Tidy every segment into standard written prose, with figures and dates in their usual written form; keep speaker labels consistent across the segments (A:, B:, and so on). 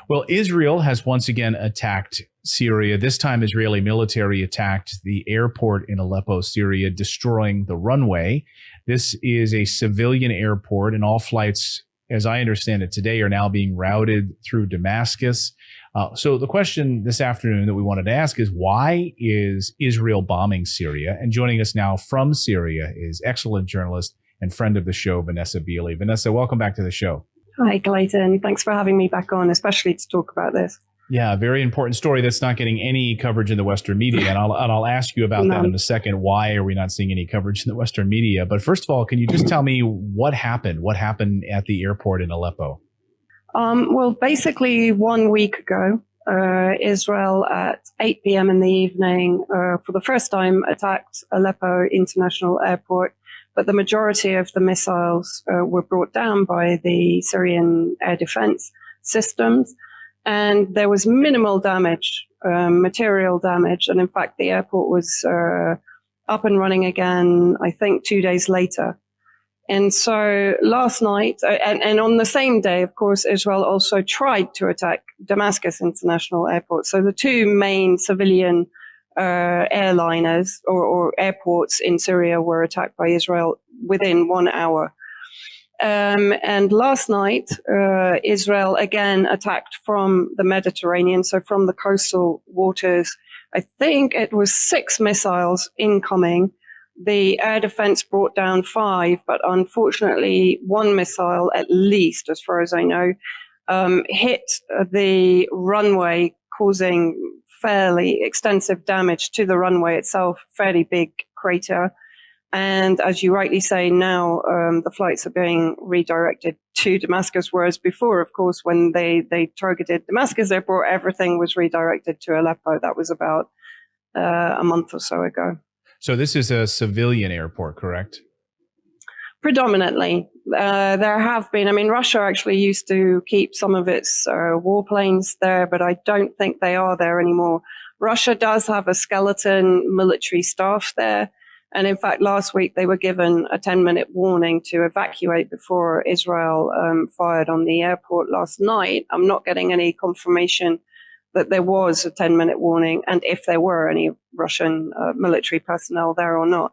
A: Well, Israel has once again attacked Syria. This time, Israeli military attacked the airport in Aleppo, Syria, destroying the runway. This is a civilian airport, and all flights, as I understand it today, are now being routed through Damascus. So the question this afternoon that we wanted to ask is, why is Israel bombing Syria? And joining us now from Syria is excellent journalist and friend of the show, Vanessa Beeley. Vanessa, welcome back to the show.
B: Hi, Clayton. Thanks for having me back on, especially to talk about this.
A: Yeah, very important story that's not getting any coverage in the Western media. And I'll ask you about that in a second. Why are we not seeing any coverage in the Western media? But first of all, can you just tell me what happened? What happened at the airport in Aleppo?
B: Well, basically 1 week ago, Israel at 8 p.m. in the evening, for the first time, attacked Aleppo International Airport. But the majority of the missiles were brought down by the Syrian air defense systems. And there was minimal damage, material damage. And in fact, the airport was up and running again, I think, 2 days later. And so last night, and on the same day, of course, Israel also tried to attack Damascus International Airport. So the two main civilian airliners or airports in Syria were attacked by Israel within 1 hour. And last night, Israel again attacked from the Mediterranean, so from the coastal waters. I think it was 6 missiles incoming. The air defense brought down 5, but unfortunately 1 missile, at least as far as I know, hit the runway, causing fairly extensive damage to the runway itself, fairly big crater. And as you rightly say, now the flights are being redirected to Damascus, whereas before, of course, when they targeted Damascus airport, everything was redirected to Aleppo. That was about a month or so ago.
A: So this is a civilian airport, correct?
B: Predominantly. There have been, I mean, Russia actually used to keep some of its warplanes there, but I don't think they are there anymore. Russia does have a skeleton military staff there. And in fact, last week they were given a 10-minute warning to evacuate before Israel fired on the airport last night. I'm not getting any confirmation that there was a 10-minute warning, and if there were any Russian military personnel there or not.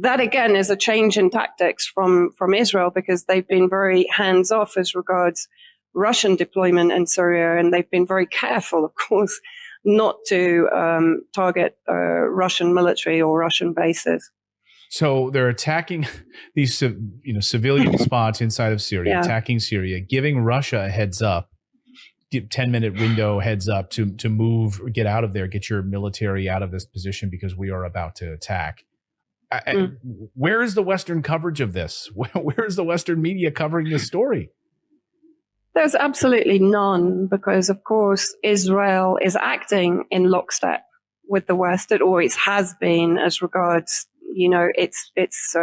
B: That, again, is a change in tactics from Israel, because they've been very hands-off as regards Russian deployment in Syria, and they've been very careful, of course, not to target Russian military or Russian bases.
A: So they're attacking these civilian spots inside of Syria, attacking Syria, giving Russia a heads up, 10-minute window heads up to move, get out of there, get your military out of this position because we are about to attack. Where is the Western coverage of this? Where is the Western media covering this story?
B: There's absolutely none, because, of course, Israel is acting in lockstep with the West. It always has been, as regards, it's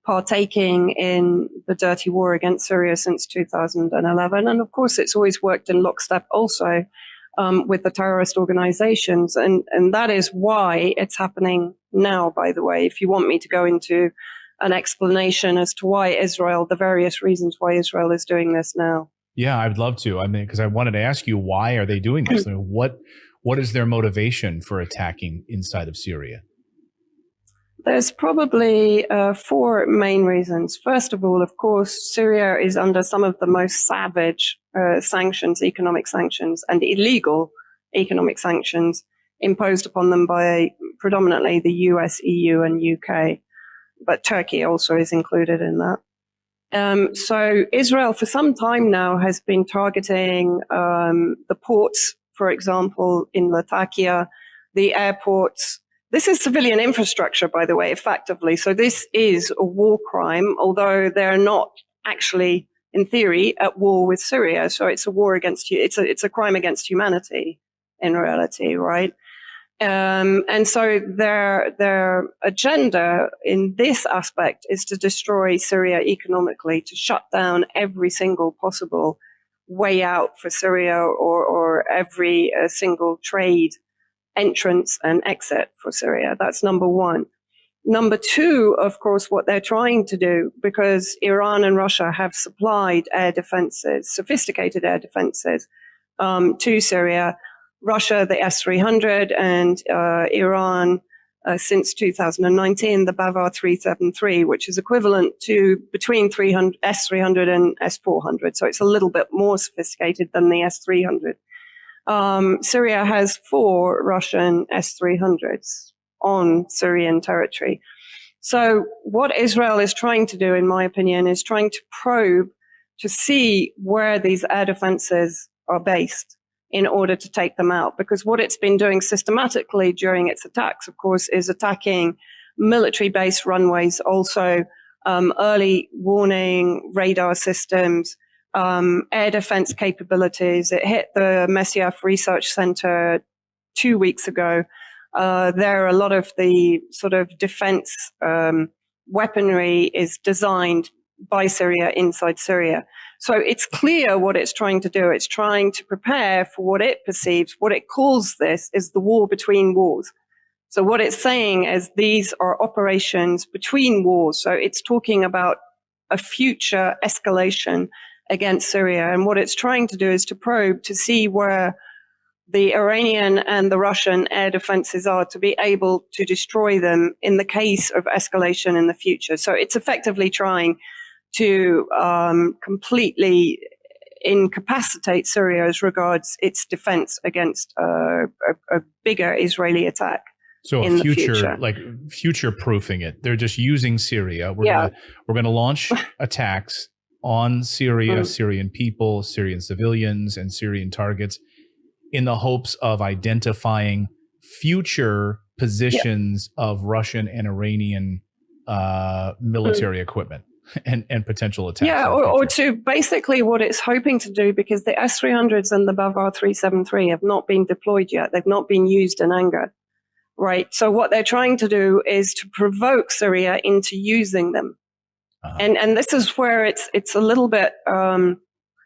B: partaking in the dirty war against Syria since 2011. And of course, it's always worked in lockstep also with the terrorist organizations. And that is why it's happening now, by the way. If you want me to go into an explanation as to why Israel, the various reasons why Israel is doing this now.
A: Yeah, I'd love to. I mean, because I wanted to ask you, why are they doing this? I mean, what is their motivation for attacking inside of Syria?
B: There's probably 4 main reasons. First of all, of course, Syria is under some of the most savage sanctions, economic sanctions, and illegal economic sanctions imposed upon them by predominantly the US, EU, and UK. But Turkey also is included in that. So Israel, for some time now, has been targeting the ports, for example, in Latakia, the airports. This is civilian infrastructure, by the way, effectively. So this is a war crime, although they're not actually, in theory, at war with Syria. So it's a war against you. It's a crime against humanity in reality, right? And so their agenda in this aspect is to destroy Syria economically, to shut down every single possible way out for Syria, or every single trade entrance and exit for Syria. That's number one. Number two, of course, what they're trying to do, because Iran and Russia have supplied air defenses, sophisticated air defenses, to Syria. Russia, the S-300, and Iran, since 2019, the Bavar 373, which is equivalent to between S-300 and S-400. So it's a little bit more sophisticated than the S-300. Syria has 4 Russian S-300s on Syrian territory. So what Israel is trying to do, in my opinion, is trying to probe to see where these air defenses are based in order to take them out. Because what it's been doing systematically during its attacks, of course, is attacking military-based runways, also early warning radar systems, air defense capabilities. It hit the Messiaf Research Center 2 weeks ago. There are a lot of the sort of defense weaponry is designed by Syria inside Syria. So it's clear what it's trying to do. It's trying to prepare for what it perceives, what it calls this is the war between wars. So what it's saying is these are operations between wars. So it's talking about a future escalation against Syria. And what it's trying to do is to probe to see where the Iranian and the Russian air defenses are to be able to destroy them in the case of escalation in the future. So it's effectively trying to completely incapacitate Syria as regards its defense against a bigger Israeli attack.
A: So
B: in
A: a
B: the
A: future, like future proofing it. They're just using Syria. We're gonna launch attacks on Syria, Syrian people, Syrian civilians, and Syrian targets in the hopes of identifying future positions of Russian and Iranian military equipment and potential attacks.
B: Yeah, or to basically what it's hoping to do, because the S-300s and the Bavar 373 have not been deployed yet. They've not been used in anger, right? So what they're trying to do is to provoke Syria into using them. And this is where it's a little bit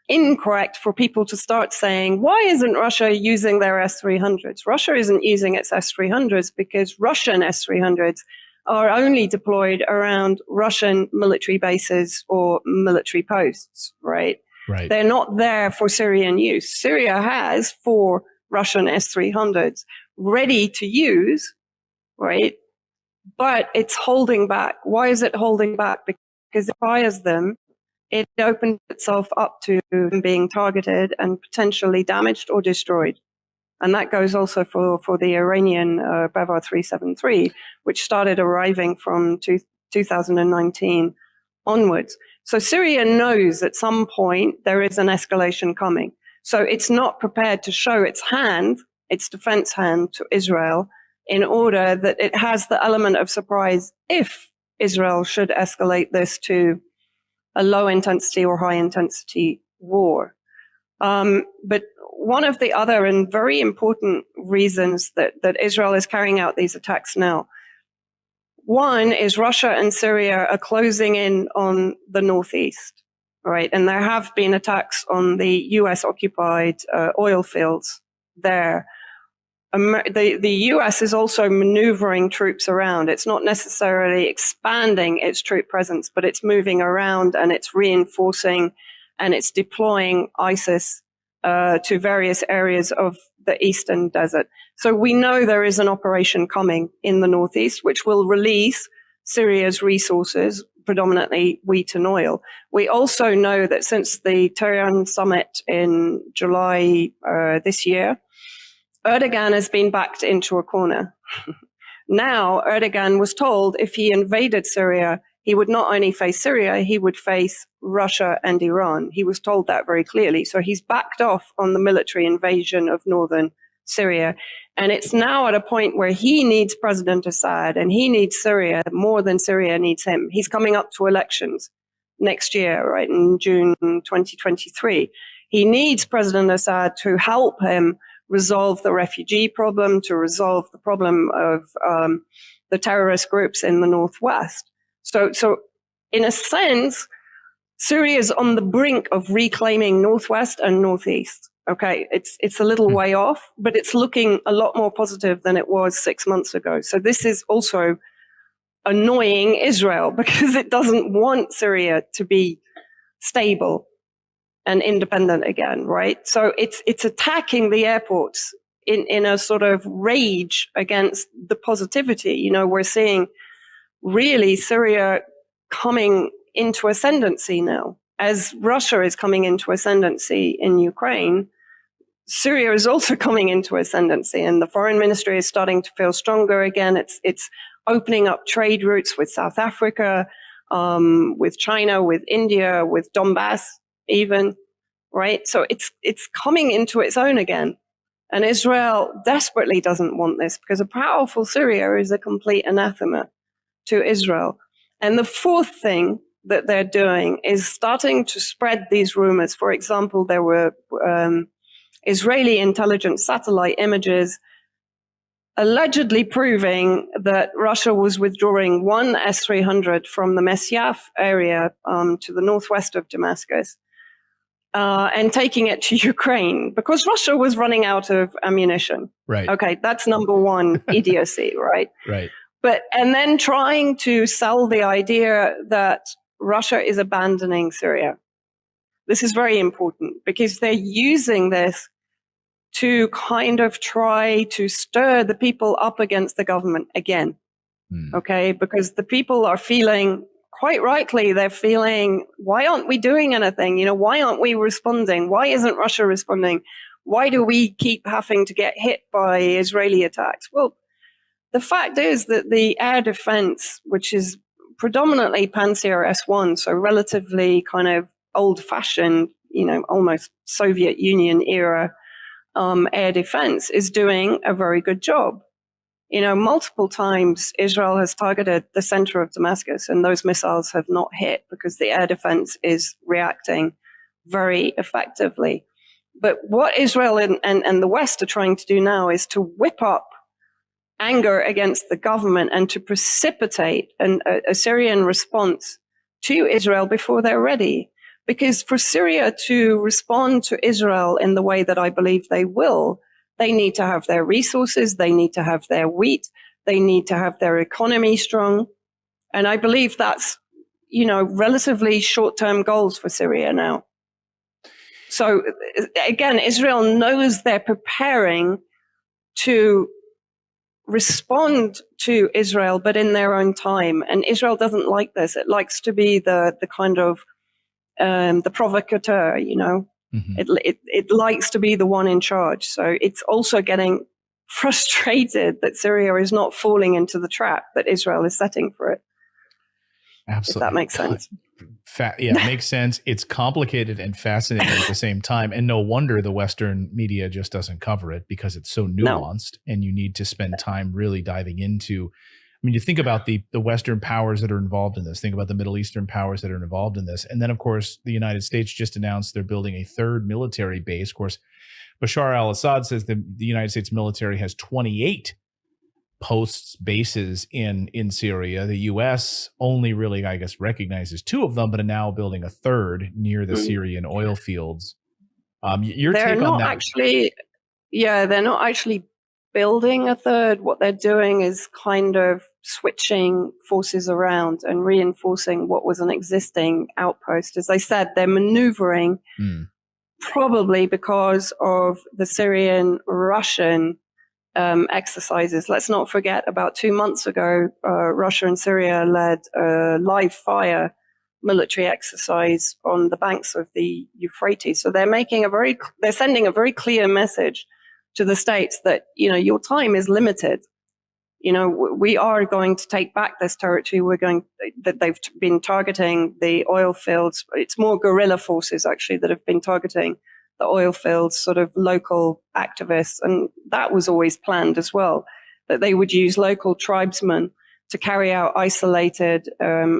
B: incorrect for people to start saying, why isn't Russia using their S-300s? Russia isn't using its S-300s because Russian S-300s are only deployed around Russian military bases or military posts, right?
A: Right.
B: They're not there for Syrian use. Syria has 4 Russian S-300s ready to use, right? But it's holding back. Why is it holding back? Because it fires them, it opens itself up to being targeted and potentially damaged or destroyed. And that goes also for the Iranian Bavar 373, which started arriving from 2019 onwards. So Syria knows at some point there is an escalation coming. So it's not prepared to show its hand, its defense hand to Israel, in order that it has the element of surprise if Israel should escalate this to a low intensity or high intensity war. But one of the other and very important reasons that Israel is carrying out these attacks now, one is Russia and Syria are closing in on the northeast, right? And there have been attacks on the US occupied oil fields there. The US is also maneuvering troops around. It's not necessarily expanding its troop presence, but it's moving around and it's reinforcing and it's deploying ISIS to various areas of the eastern desert. So we know there is an operation coming in the northeast, which will release Syria's resources, predominantly wheat and oil. We also know that since the Tehran summit in July this year, Erdogan has been backed into a corner. Now, Erdogan was told if he invaded Syria, he would not only face Syria, he would face Russia and Iran. He was told that very clearly. So he's backed off on the military invasion of northern Syria. And it's now at a point where he needs President Assad and he needs Syria more than Syria needs him. He's coming up to elections next year, right, in June 2023. He needs President Assad to help him resolve the refugee problem, to resolve the problem of the terrorist groups in the northwest. So in a sense, Syria is on the brink of reclaiming northwest and northeast. Okay, it's a little way off, but it's looking a lot more positive than it was 6 months ago. So this is also annoying Israel because it doesn't want Syria to be stable. and independent again, right? So it's attacking the airports in a sort of rage against the positivity. You know, we're seeing really Syria coming into ascendancy now. As Russia is coming into ascendancy in Ukraine, Syria is also coming into ascendancy, and the foreign ministry is starting to feel stronger again. It's opening up trade routes with South Africa, with China, with India, with Donbass even, right? So it's coming into its own again. And Israel desperately doesn't want this, because a powerful Syria is a complete anathema to Israel. And the fourth thing that they're doing is starting to spread these rumors. For example, there were Israeli intelligence satellite images allegedly proving that Russia was withdrawing one S-300 from the Mesyaf area to the northwest of Damascus and taking it to Ukraine because Russia was running out of ammunition.
A: Right.
B: Okay, that's number one idiocy, right?
A: Right.
B: And then trying to sell the idea that Russia is abandoning Syria. This is very important because they're using this to kind of try to stir the people up against the government again. Okay, because the people are feeling, quite rightly, they're feeling, why aren't we doing anything? You know, why aren't we responding? Why isn't Russia responding? Why do we keep having to get hit by Israeli attacks? Well, the fact is that the air defense, which is predominantly Pantsir S-1, so relatively kind of old-fashioned, you know, almost Soviet Union era air defense, is doing a very good job. You know, multiple times Israel has targeted the center of Damascus, and those missiles have not hit because the air defense is reacting very effectively. But what Israel and the West are trying to do now is to whip up anger against the government and to precipitate a Syrian response to Israel before they're ready. Because for Syria to respond to Israel in the way that I believe they will, they need to have their resources, they need to have their wheat, they need to have their economy strong. And I believe that's, you know, relatively short-term goals for Syria now. So again, Israel knows they're preparing to respond to Israel, but in their own time. And Israel doesn't like this. It likes to be the kind of the provocateur, you know. It likes to be the one in charge. So it's also getting frustrated that Syria is not falling into the trap that Israel is setting for it.
A: Absolutely.
B: If that makes sense.
A: Yeah, it makes sense. It's complicated and fascinating at the same time. And no wonder the Western media just doesn't cover it, because it's so nuanced and you need to spend time really diving into. I mean, you think about the Western powers that are involved in this, think about the Middle Eastern powers that are involved in this. And then, of course, the United States just announced they're building a third military base. Of course, Bashar al-Assad says the United States military has 28 posts, bases in Syria. The U.S. only really, I guess, recognizes 2 of them, but are now building a third near the Syrian oil fields. Your take on that?
B: They're not actually building a third. What they're doing is kind of switching forces around and reinforcing what was an existing outpost. As I said, they're maneuvering probably because of the Syrian-Russian exercises. Let's not forget, about 2 months ago, Russia and Syria led a live fire military exercise on the banks of the Euphrates. So they're sending a very clear message to the states that, you know, your time is limited. You know, we are going to take back this territory. That they've been targeting the oil fields. It's more guerrilla forces actually that have been targeting the oil fields, sort of local activists. And that was always planned as well, that they would use local tribesmen to carry out isolated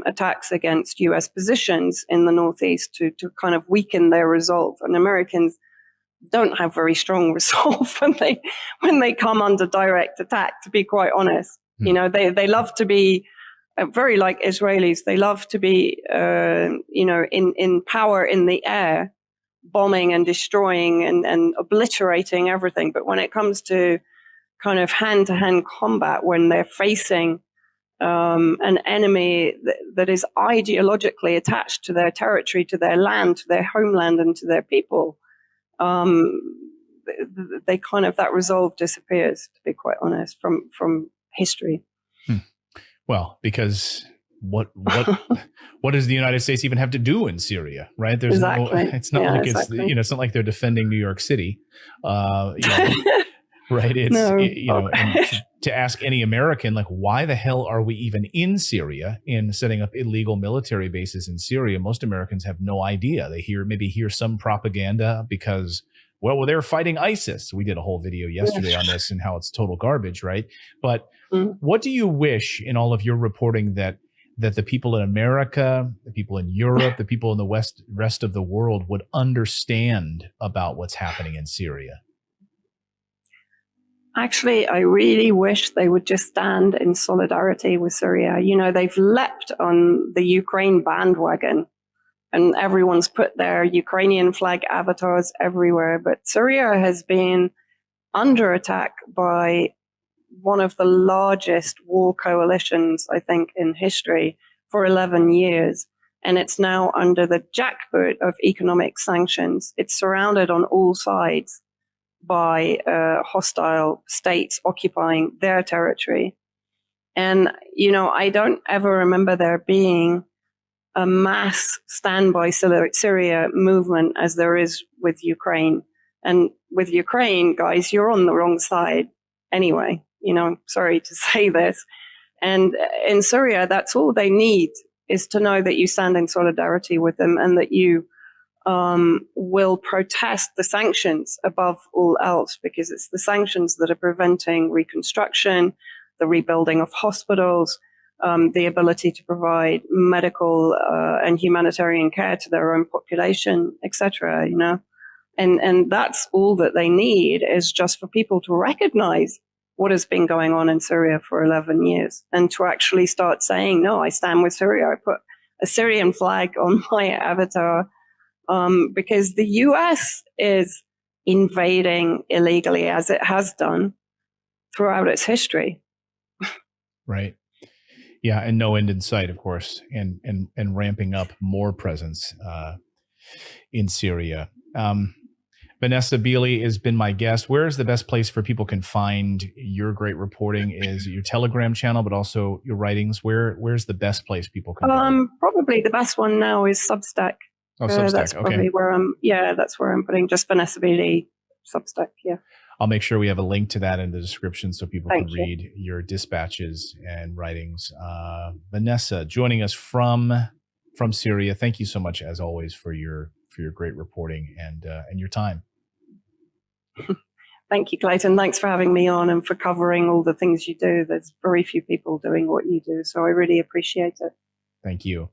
B: attacks against US positions in the Northeast to kind of weaken their resolve. And Americans don't have very strong resolve when they come under direct attack, to be quite honest. You know, they love to be very like Israelis. They love to be, you know, in power in the air, bombing and destroying and obliterating everything. But when it comes to kind of hand-to-hand combat, when they're facing an enemy that is ideologically attached to their territory, to their land, to their homeland, and to their people, they kind of, that resolve disappears, to be quite honest, from history.
A: Well, because what does the United States even have to do in Syria, right? There's
B: exactly.
A: It's not like exactly. It's not like they're defending New York City, right? It's
B: no.
A: and to ask any American, like, why the hell are we even in Syria in setting up illegal military bases in Syria? Most Americans have no idea. They maybe hear some propaganda because, well, they're fighting ISIS. We did a whole video yesterday on this and how it's total garbage, right? But what do you wish in all of your reporting that the people in America, the people in Europe, the people in the rest of the world would understand about what's happening in Syria?
B: Actually, I really wish they would just stand in solidarity with Syria. You know, they've leapt on the Ukraine bandwagon and everyone's put their Ukrainian flag avatars everywhere. But Syria has been under attack by one of the largest war coalitions, I think, in history for 11 years. And it's now under the jackboot of economic sanctions. It's surrounded on all sides by hostile states occupying their territory. And, you know, I don't ever remember there being a mass stand by Syria movement as there is with Ukraine. And with Ukraine, guys, you're on the wrong side anyway. You know, I'm sorry to say this. And in Syria, that's all they need, is to know that you stand in solidarity with them and that you will protest the sanctions above all else, because it's the sanctions that are preventing reconstruction, the rebuilding of hospitals, the ability to provide medical and humanitarian care to their own population, etc. You know, and that's all that they need, is just for people to recognize what has been going on in Syria for 11 years and to actually start saying, no, I stand with Syria. I put a Syrian flag on my avatar because the US is invading illegally, as it has done throughout its history.
A: Right. Yeah. And no end in sight, of course, and ramping up more presence in Syria. Vanessa Beeley has been my guest. Where is the best place for people can find your great reporting? Is your Telegram channel, but also your writings? Where's the best place people can go?
B: Probably the best one now is Substack.
A: Oh, Substack.
B: That's probably where that's where I'm putting just Vanessa Beeley Substack. Yeah.
A: I'll make sure we have a link to that in the description so people can read your dispatches and writings. Vanessa, joining us from Syria. Thank you so much, as always, for your great reporting and your time.
B: Thank you, Clayton. Thanks for having me on and for covering all the things you do. There's very few people doing what you do, so I really appreciate it.
A: Thank you.